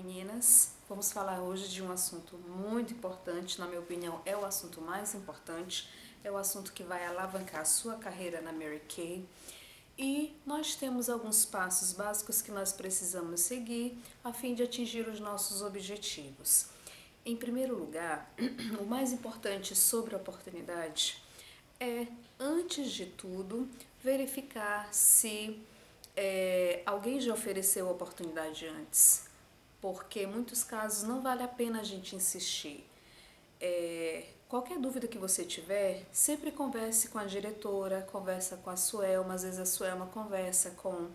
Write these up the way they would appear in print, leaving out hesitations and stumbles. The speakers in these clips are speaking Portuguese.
meninas! Vamos falar hoje de um assunto muito importante, na minha opinião é o assunto mais importante, é o assunto que vai alavancar a sua carreira na Mary Kay. E nós temos alguns passos básicos que nós precisamos seguir a fim de atingir os nossos objetivos. Em primeiro lugar, o mais importante sobre a oportunidade é, antes de tudo, verificar se alguém já ofereceu a oportunidade antes, porque em muitos casos não vale a pena a gente insistir. Qualquer dúvida que você tiver, sempre converse com a diretora, conversa com a Suelma, às vezes a Suelma conversa com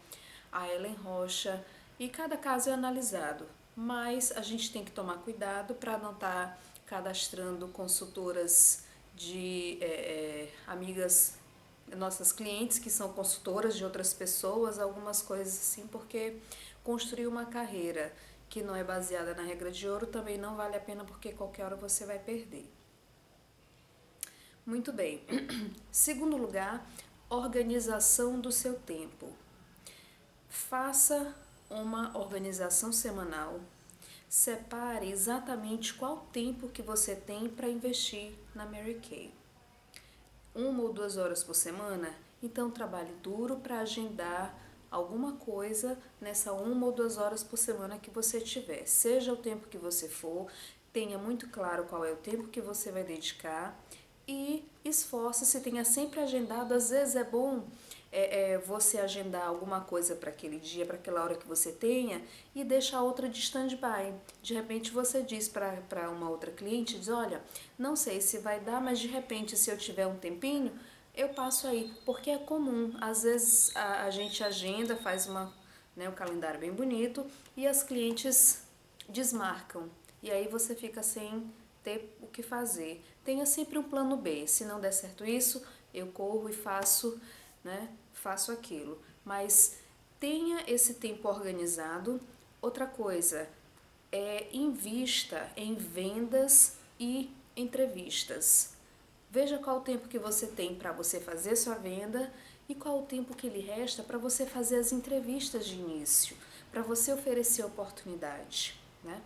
a Ellen Rocha, e cada caso é analisado, mas a gente tem que tomar cuidado para não estar cadastrando consultoras de amigas, nossas clientes que são consultoras de outras pessoas, algumas coisas assim, porque construir uma carreira que não é baseada na regra de ouro também não vale a pena, porque qualquer hora você vai perder. Muito bem. Segundo lugar, organização do seu tempo. Faça uma organização semanal. Separe exatamente qual tempo que você tem para investir na Mary Kay. 1 ou 2 horas por semana? Então trabalhe duro para agendar alguma coisa nessa 1 ou 2 horas por semana que você tiver. Seja o tempo que você for, tenha muito claro qual é o tempo que você vai dedicar e esforce-se, tenha sempre agendado. Às vezes é bom você agendar alguma coisa para aquele dia, para aquela hora que você tenha, e deixar a outra de stand-by. De repente você diz para uma outra cliente, diz, olha, não sei se vai dar, mas de repente se eu tiver um tempinho, eu passo aí, porque é comum. Às vezes a gente agenda, faz um calendário bem bonito e as clientes desmarcam. E aí você fica sem ter o que fazer. Tenha sempre um plano B. Se não der certo isso, eu corro e faço aquilo. Mas tenha esse tempo organizado. Outra coisa, invista em vendas e entrevistas. Veja qual o tempo que você tem para você fazer sua venda e qual o tempo que lhe resta para você fazer as entrevistas de início, para você oferecer oportunidade, né?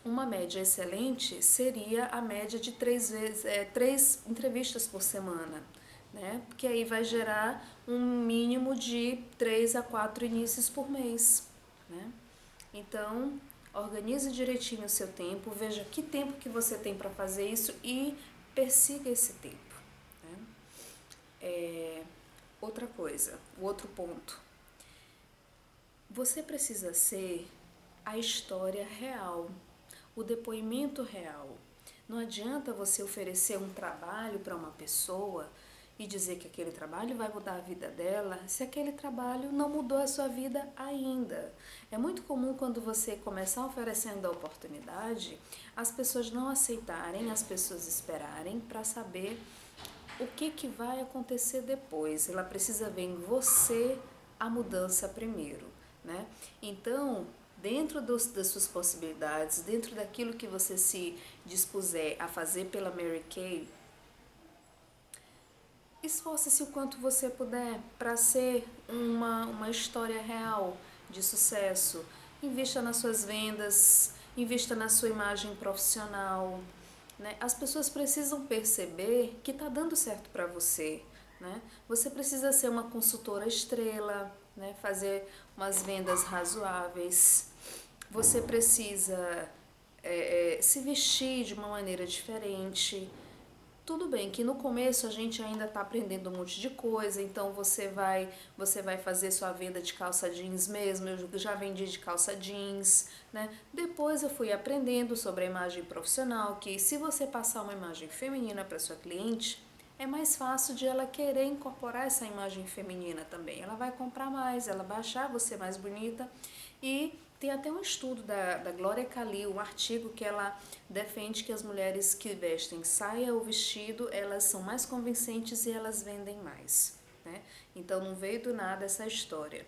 Uma média excelente seria a média de 3 entrevistas por semana, né? Porque aí vai gerar um mínimo de 3 a 4 inícios por mês, né? Então, organize direitinho o seu tempo, veja que tempo que você tem para fazer isso e persiga esse tempo, né? Outra coisa, o outro ponto. Você precisa ser a história real, o depoimento real. Não adianta você oferecer um trabalho para uma pessoa e dizer que aquele trabalho vai mudar a vida dela, se aquele trabalho não mudou a sua vida ainda. É muito comum quando você começar oferecendo a oportunidade, as pessoas não aceitarem, as pessoas esperarem para saber o que vai acontecer depois. Ela precisa ver em você a mudança primeiro, né? Então, dentro das suas possibilidades, dentro daquilo que você se dispuser a fazer pela Mary Kay, esforce-se o quanto você puder para ser uma história real de sucesso. Invista nas suas vendas, invista na sua imagem profissional, né? As pessoas precisam perceber que está dando certo para você, né? Você precisa ser uma consultora estrela, né? Fazer umas vendas razoáveis. Você precisa se vestir de uma maneira diferente. Tudo bem que no começo a gente ainda está aprendendo um monte de coisa, então você vai fazer sua venda de calça jeans mesmo. Eu já vendi de calça jeans, né? Depois eu fui aprendendo sobre a imagem profissional, que se você passar uma imagem feminina para sua cliente, é mais fácil de ela querer incorporar essa imagem feminina também. Ela vai comprar mais, ela vai achar você mais bonita. E tem até um estudo da Glória Calil, um artigo que ela defende que as mulheres que vestem saia ou vestido, elas são mais convincentes e elas vendem mais, né? Então não veio do nada essa história.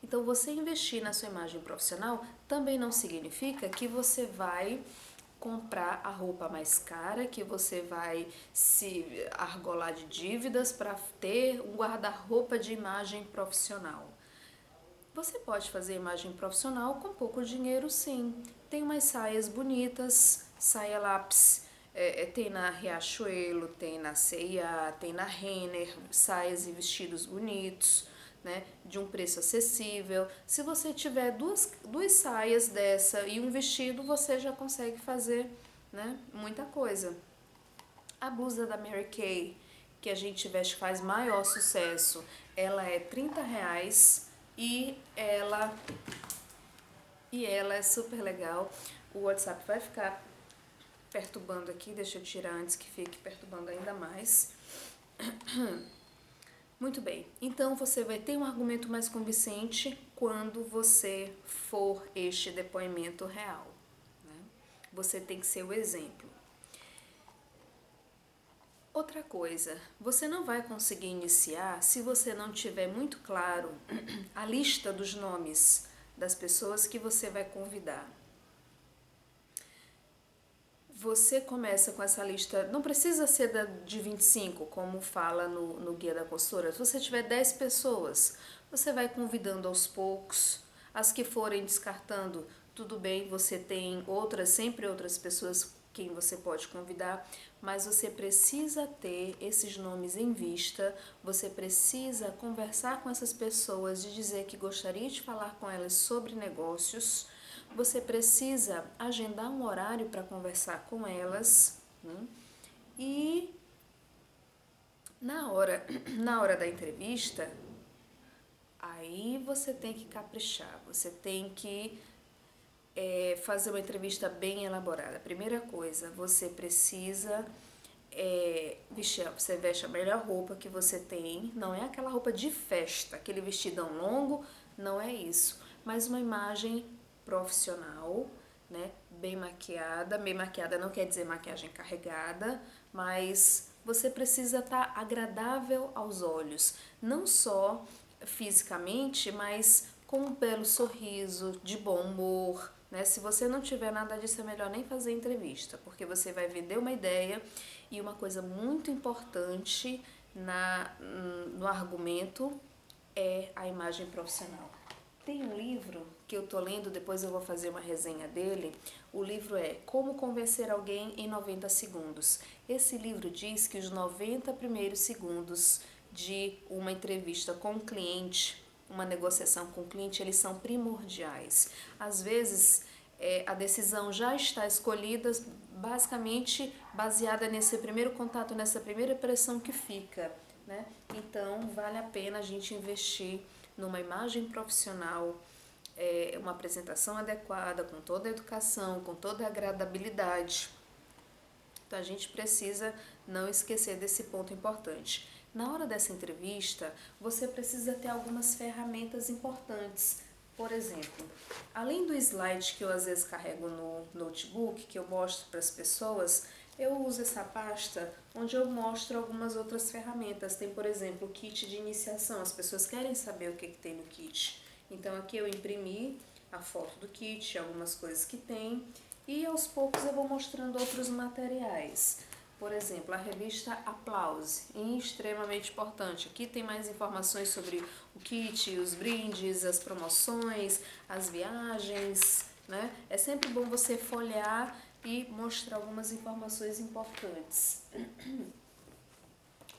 Então você investir na sua imagem profissional também não significa que você vai comprar a roupa mais cara, que você vai se argolar de dívidas para ter um guarda-roupa de imagem profissional. Você pode fazer imagem profissional com pouco dinheiro, sim. Tem umas saias bonitas, saia lápis, tem na Riachuelo, tem na C&A, tem na Renner, saias e vestidos bonitos, né, de um preço acessível. Se você tiver duas saias dessa e um vestido, você já consegue fazer, né, muita coisa. A blusa da Mary Kay, que a gente veste, faz maior sucesso, ela é R$ 30 e ela é super legal. O WhatsApp vai ficar perturbando aqui, deixa eu tirar antes que fique perturbando ainda mais. Muito bem, então você vai ter um argumento mais convincente quando você for este depoimento real, né? Você tem que ser o exemplo. Outra coisa, você não vai conseguir iniciar se você não tiver muito claro a lista dos nomes das pessoas que você vai convidar. Você começa com essa lista, não precisa ser de 25, como fala no Guia da Consultora. Se você tiver 10 pessoas, você vai convidando aos poucos. As que forem descartando, tudo bem, você tem sempre outras pessoas quem você pode convidar, mas você precisa ter esses nomes em vista, você precisa conversar com essas pessoas e dizer que gostaria de falar com elas sobre negócios. Você precisa agendar um horário para conversar com elas, né? E na hora da entrevista, aí você tem que caprichar, você tem que fazer uma entrevista bem elaborada. Primeira coisa, você precisa você veste a melhor roupa que você tem, não é aquela roupa de festa, aquele vestidão longo, não é isso, mas uma imagem profissional, né? Bem maquiada não quer dizer maquiagem carregada, mas você precisa estar agradável aos olhos, não só fisicamente, mas com um belo sorriso, de bom humor, né? Se você não tiver nada disso, é melhor nem fazer entrevista, porque você vai vender uma ideia. E uma coisa muito importante no argumento é a imagem profissional. Tem um livro que eu tô lendo, depois eu vou fazer uma resenha dele. O livro é Como Convencer Alguém em 90 Segundos. Esse livro diz que os 90 primeiros segundos de uma entrevista com o cliente, uma negociação com o cliente, eles são primordiais. Às vezes, a decisão já está escolhida, basicamente baseada nesse primeiro contato, nessa primeira impressão que fica, né? Então, vale a pena a gente investir numa imagem profissional, uma apresentação adequada, com toda a educação, com toda a agradabilidade. Então, a gente precisa não esquecer desse ponto importante. Na hora dessa entrevista, você precisa ter algumas ferramentas importantes. Por exemplo, além do slide que eu às vezes carrego no notebook, que eu mostro para as pessoas, eu uso essa pasta onde eu mostro algumas outras ferramentas. Tem, por exemplo, o kit de iniciação. As pessoas querem saber o que tem no kit. Então, aqui eu imprimi a foto do kit, algumas coisas que tem, e aos poucos eu vou mostrando outros materiais. Por exemplo, a revista Aplause, extremamente importante. Aqui tem mais informações sobre o kit, os brindes, as promoções, as viagens, né? É sempre bom você folhear e mostrar algumas informações importantes.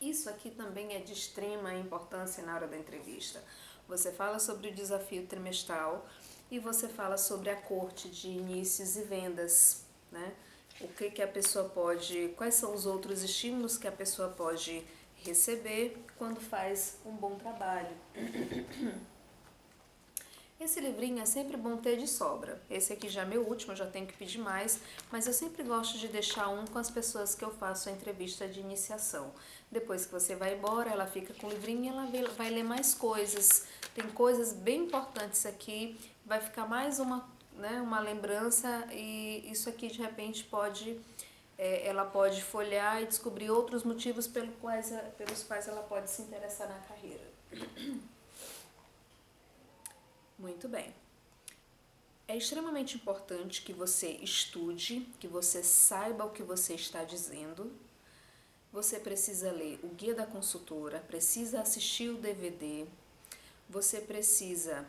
Isso aqui também é de extrema importância na hora da entrevista. Você fala sobre o desafio trimestral e você fala sobre a corte de inícios e vendas, né? O que a pessoa pode, quais são os outros estímulos que a pessoa pode receber quando faz um bom trabalho. Esse livrinho é sempre bom ter de sobra. Esse aqui já é meu último, eu já tenho que pedir mais, mas eu sempre gosto de deixar um com as pessoas que eu faço a entrevista de iniciação. Depois que você vai embora, ela fica com o livrinho e ela vai ler mais coisas. Tem coisas bem importantes aqui, vai ficar mais uma lembrança, e isso aqui de repente ela pode folhear e descobrir outros motivos pelos quais ela pode se interessar na carreira. Muito bem. É extremamente importante que você estude, que você saiba o que você está dizendo. Você precisa ler o Guia da Consultora, precisa assistir o DVD, você precisa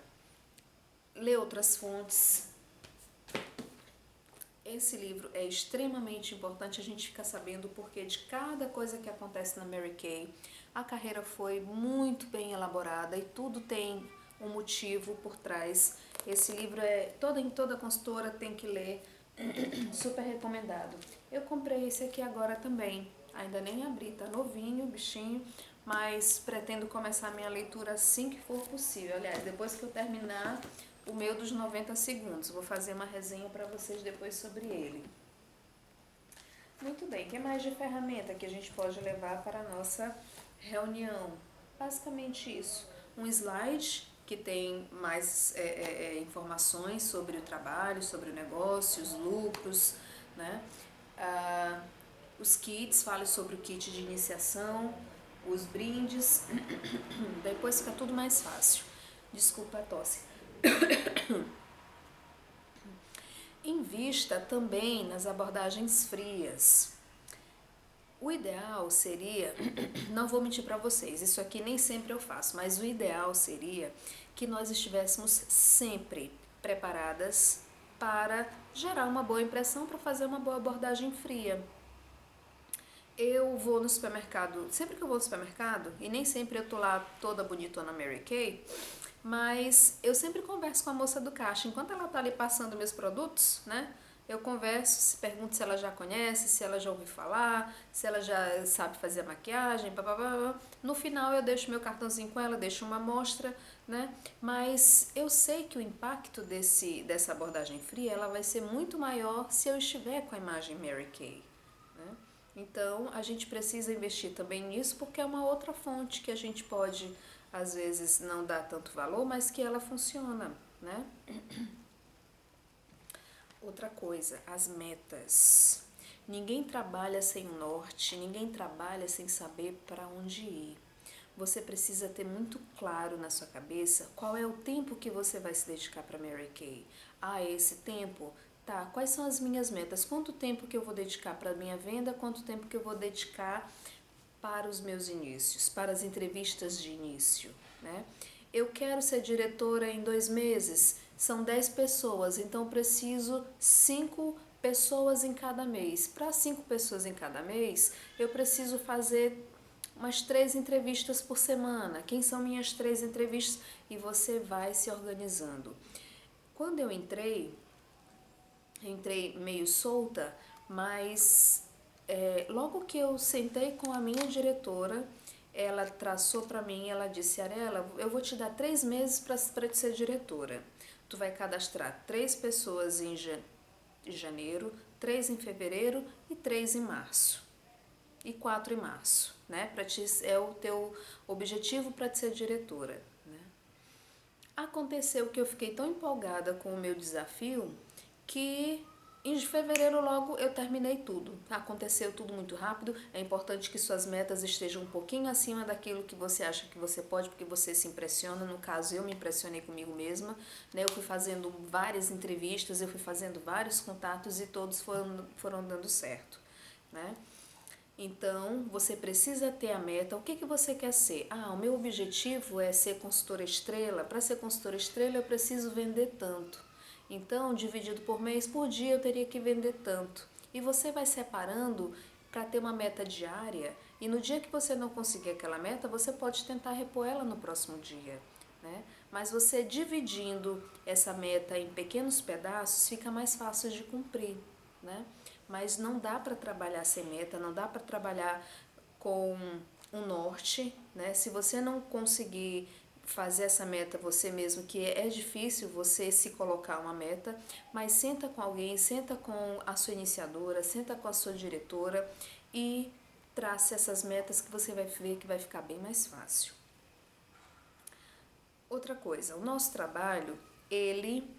ler outras fontes. Esse livro é extremamente importante, a gente fica sabendo o porquê de cada coisa que acontece na Mary Kay. A carreira foi muito bem elaborada e tudo tem um motivo por trás. Esse livro toda consultora tem que ler, super recomendado. Eu comprei esse aqui agora também, ainda nem abri, tá novinho o bichinho, mas pretendo começar a minha leitura assim que for possível. Aliás, depois que eu terminar o meu dos 90 segundos. Vou fazer uma resenha para vocês depois sobre ele. Muito bem, o que mais de ferramenta que a gente pode levar para a nossa reunião? Basicamente isso. Um slide que tem mais informações sobre o trabalho, sobre o negócio, os lucros, né? Os kits, fale sobre o kit de iniciação, os brindes, depois fica tudo mais fácil. Desculpa a tosse. Invista também nas abordagens frias. O ideal seria, não vou mentir para vocês, isso aqui nem sempre eu faço, mas o ideal seria que nós estivéssemos sempre preparadas para gerar uma boa impressão, para fazer uma boa abordagem fria. Eu vou no supermercado, sempre que eu vou no supermercado, e nem sempre eu tô lá toda bonitona Mary Kay, mas eu sempre converso com a moça do caixa. Enquanto ela tá ali passando meus produtos, né? Eu converso, pergunto se ela já conhece, se ela já ouviu falar, se ela já sabe fazer a maquiagem, blá. No final eu deixo meu cartãozinho com ela, deixo uma amostra, né? Mas eu sei que o impacto dessa abordagem fria, ela vai ser muito maior se eu estiver com a imagem Mary Kay, né? Então, a gente precisa investir também nisso, porque é uma outra fonte que a gente pode, às vezes, não dar tanto valor, mas que ela funciona, né? Outra coisa, as metas. Ninguém trabalha sem norte, ninguém trabalha sem saber para onde ir. Você precisa ter muito claro na sua cabeça qual é o tempo que você vai se dedicar para Mary Kay. Esse tempo? Tá, quais são as minhas metas? Quanto tempo que eu vou dedicar para a minha venda? Quanto tempo que eu vou dedicar para os meus inícios, para as entrevistas de início, né? Eu quero ser diretora em 2 meses, são 10 pessoas, então preciso 5 pessoas em cada mês. Para 5 pessoas em cada mês, eu preciso fazer umas 3 entrevistas por semana. Quem são minhas 3 entrevistas? E você vai se organizando. Quando eu entrei meio solta, mas logo que eu sentei com a minha diretora, ela traçou para mim, ela disse: Arela, eu vou te dar 3 meses para te ser diretora. Tu vai cadastrar 3 pessoas em janeiro, 3 em fevereiro e 3 em março. E 4 em março, né? É o teu objetivo para te ser diretora, né? Aconteceu que eu fiquei tão empolgada com o meu desafio que em fevereiro logo eu terminei tudo. Aconteceu tudo muito rápido. É importante que suas metas estejam um pouquinho acima daquilo que você acha que você pode, porque você se impressiona. No caso, eu me impressionei comigo mesma, né? Eu fui fazendo várias entrevistas, eu fui fazendo vários contatos e todos foram dando certo, né? Então, você precisa ter a meta. O que você quer ser? O meu objetivo é ser consultora estrela. Para ser consultora estrela, eu preciso vender tanto. Então, dividido por mês, por dia, eu teria que vender tanto. E você vai separando para ter uma meta diária. E no dia que você não conseguir aquela meta, você pode tentar repor ela no próximo dia, né? Mas você dividindo essa meta em pequenos pedaços, fica mais fácil de cumprir, né? Mas não dá para trabalhar sem meta, não dá para trabalhar com um norte, né? Se você não conseguir fazer essa meta você mesmo, que é difícil você se colocar uma meta, mas senta com alguém, senta com a sua iniciadora, senta com a sua diretora e trace essas metas que você vai ver que vai ficar bem mais fácil. Outra coisa, o nosso trabalho, ele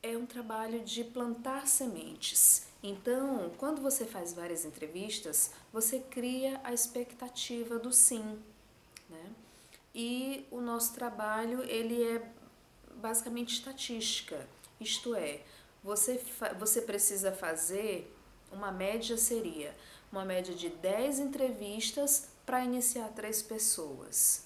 é um trabalho de plantar sementes. Então, quando você faz várias entrevistas, você cria a expectativa do sim, né? E o nosso trabalho, ele é basicamente estatística, isto é, você precisa fazer, uma média de 10 entrevistas para iniciar 3 pessoas.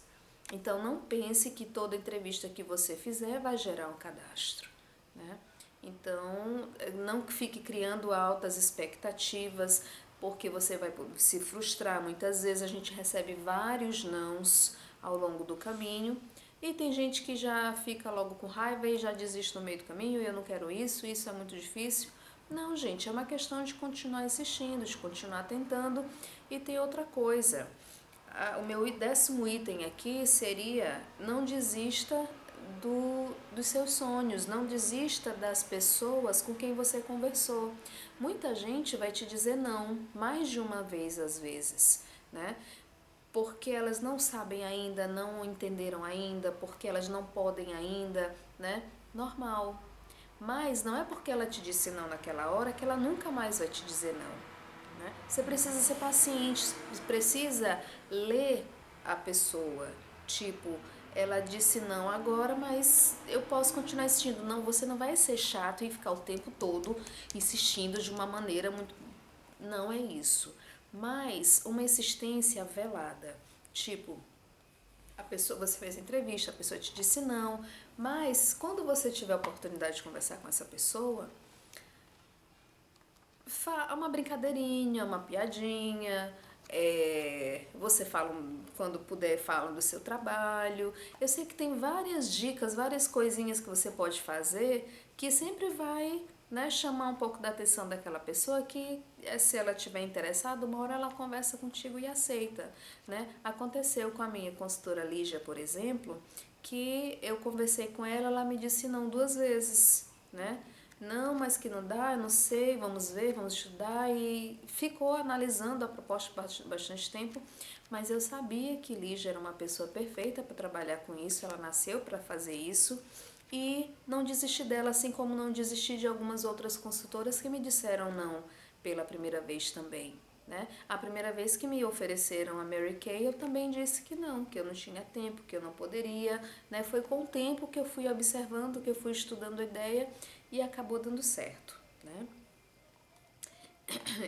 Então, não pense que toda entrevista que você fizer vai gerar um cadastro, né? Então, não fique criando altas expectativas, porque você vai se frustrar. Muitas vezes a gente recebe vários nãos ao longo do caminho, e tem gente que já fica logo com raiva e já desiste no meio do caminho, eu não quero isso, isso é muito difícil. Não, gente, é uma questão de continuar insistindo, de continuar tentando. E tem outra coisa, o meu 10º item aqui seria: não desista dos seus sonhos, não desista das pessoas com quem você conversou. Muita gente vai te dizer não, mais de uma vez às vezes, né? Porque elas não sabem ainda, não entenderam ainda, porque elas não podem ainda, né? Normal. Mas não é porque ela te disse não naquela hora que ela nunca mais vai te dizer não, né? Você precisa ser paciente, precisa ler a pessoa. Tipo, ela disse não agora, mas eu posso continuar insistindo. Não, você não vai ser chato e ficar o tempo todo insistindo de uma maneira muito... Não é isso. Mas uma insistência velada. Tipo, a pessoa, você fez a entrevista, a pessoa te disse não, mas quando você tiver a oportunidade de conversar com essa pessoa, uma brincadeirinha, uma piadinha, você fala, quando puder, fala do seu trabalho. Eu sei que tem várias dicas, várias coisinhas que você pode fazer que sempre vai, né, chamar um pouco da atenção daquela pessoa, que se ela estiver interessada, uma hora ela conversa contigo e aceita, né? Aconteceu com a minha consultora Lígia, por exemplo, que eu conversei com ela, ela me disse não 2 vezes, né? Não, mas que não dá, eu não sei, vamos ver, vamos estudar. E ficou analisando a proposta bastante tempo, mas eu sabia que Lígia era uma pessoa perfeita para trabalhar com isso, ela nasceu para fazer isso, e não desisti dela, assim como não desisti de algumas outras consultoras que me disseram não pela primeira vez também, né? A primeira vez que me ofereceram a Mary Kay, eu também disse que eu não tinha tempo, que eu não poderia, né? Foi com o tempo que eu fui observando, que eu fui estudando a ideia, e acabou dando certo, né?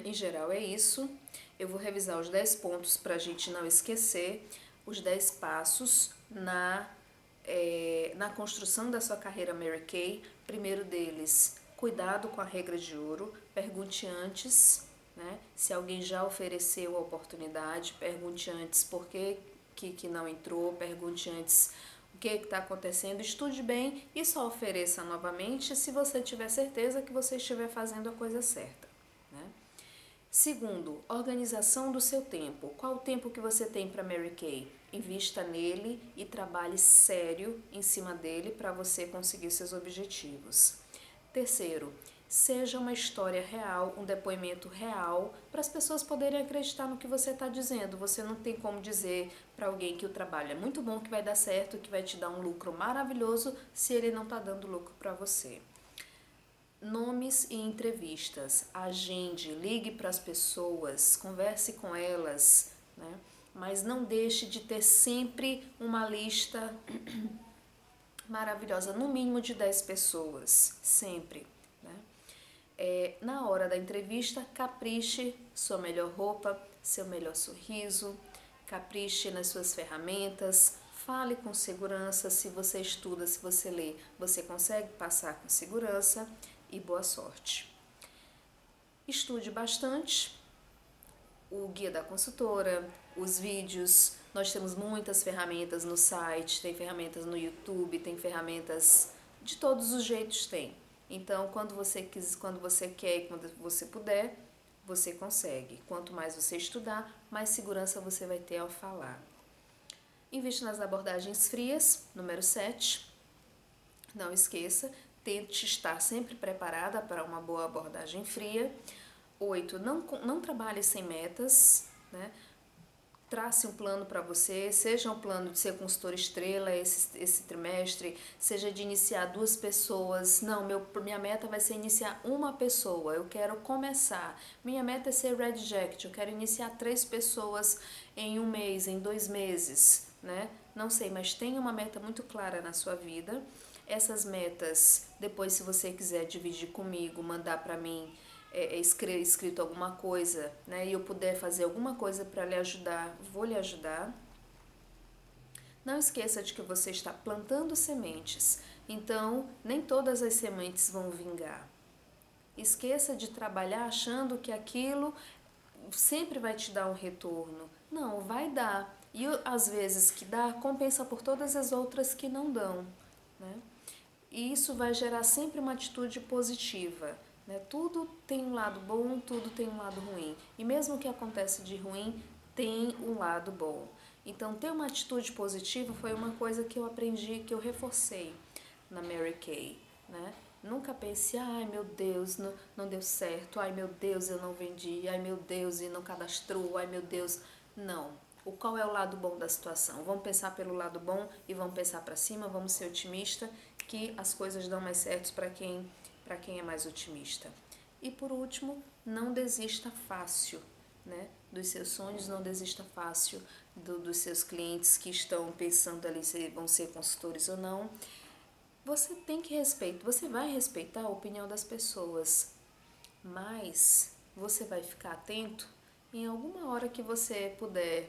Em geral é isso. Eu vou revisar os 10 pontos para a gente não esquecer, os 10 passos na construção da sua carreira Mary Kay. Primeiro deles, cuidado com a regra de ouro. Pergunte antes, né? Se alguém já ofereceu a oportunidade, pergunte antes por que não entrou, pergunte antes o que está acontecendo, estude bem e só ofereça novamente se você tiver certeza que você estiver fazendo a coisa certa, né? Segundo, organização do seu tempo. Qual o tempo que você tem para Mary Kay? Invista nele e trabalhe sério em cima dele para você conseguir seus objetivos. Terceiro, seja uma história real, um depoimento real, para as pessoas poderem acreditar no que você está dizendo. Você não tem como dizer para alguém que o trabalho é muito bom, que vai dar certo, que vai te dar um lucro maravilhoso, se ele não está dando lucro para você. Nomes e entrevistas. Agende, ligue para as pessoas, converse com elas, né? Mas não deixe de ter sempre uma lista maravilhosa, no mínimo de 10 pessoas, sempre, né? Na hora da entrevista, capriche sua melhor roupa, seu melhor sorriso, capriche nas suas ferramentas, fale com segurança. Se você estuda, se você lê, você consegue passar com segurança, e boa sorte. Estude bastante o guia da consultora, os vídeos. Nós temos muitas ferramentas no site, tem ferramentas no YouTube, tem ferramentas de todos os jeitos tem. Então, quando você quer e quando você puder, você consegue. Quanto mais você estudar, mais segurança você vai ter ao falar. Investe nas abordagens frias, número 7. Não esqueça, tente estar sempre preparada para uma boa abordagem fria. 8. Não trabalhe sem metas, né? Trace um plano para você, seja um plano de ser consultora estrela esse trimestre, seja de iniciar 2 pessoas. Não, minha meta vai ser iniciar uma pessoa, eu quero começar. Minha meta é ser Red Jacket, eu quero iniciar 3 pessoas em 1 mês, em 2 meses, né? Não sei, mas tenha uma meta muito clara na sua vida. Essas metas, depois, se você quiser dividir comigo, mandar para mim escrito alguma coisa, né, e eu puder fazer alguma coisa para lhe ajudar, vou lhe ajudar. Não esqueça de que você está plantando sementes, então nem todas as sementes vão vingar. Esqueça de trabalhar achando que aquilo sempre vai te dar um retorno. Não, vai dar. E às vezes que dá, compensa por todas as outras que não dão, né? E isso vai gerar sempre uma atitude positiva, né? Tudo tem um lado bom, tudo tem um lado ruim. E mesmo o que acontece de ruim, tem um lado bom. Então, ter uma atitude positiva foi uma coisa que eu aprendi, que eu reforcei na Mary Kay, né? Nunca pense, ai meu Deus, não deu certo, ai meu Deus, eu não vendi, ai meu Deus, e não cadastrou, ai meu Deus. Não. Qual é o lado bom da situação? Vamos pensar pelo lado bom e vamos pensar para cima, vamos ser otimista, que as coisas dão mais certo para quem é mais otimista. E por último, não desista fácil, né? Dos seus sonhos, não desista fácil dos seus clientes que estão pensando ali se vão ser consultores ou não. Você tem que respeitar, você vai respeitar a opinião das pessoas, mas você vai ficar atento em alguma hora que você puder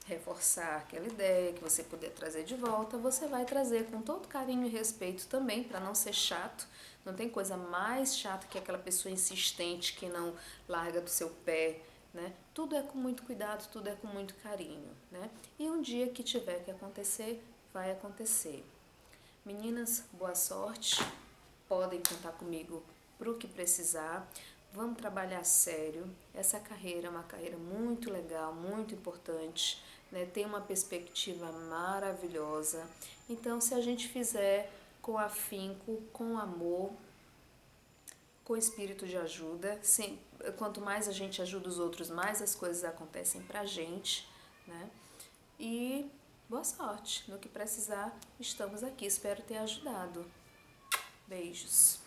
reforçar aquela ideia, que você puder trazer de volta, você vai trazer com todo carinho e respeito também, para não ser chato. Não tem coisa mais chata que aquela pessoa insistente que não larga do seu pé, né? Tudo é com muito cuidado, tudo é com muito carinho, né? E um dia que tiver que acontecer, vai acontecer. Meninas, boa sorte. Podem contar comigo para o que precisar. Vamos trabalhar sério. Essa carreira é uma carreira muito legal, muito importante, né? Tem uma perspectiva maravilhosa. Então, se a gente fizer com afinco, com amor, com espírito de ajuda, sim, quanto mais a gente ajuda os outros, mais as coisas acontecem pra gente, né? E boa sorte. No que precisar, estamos aqui. Espero ter ajudado. Beijos.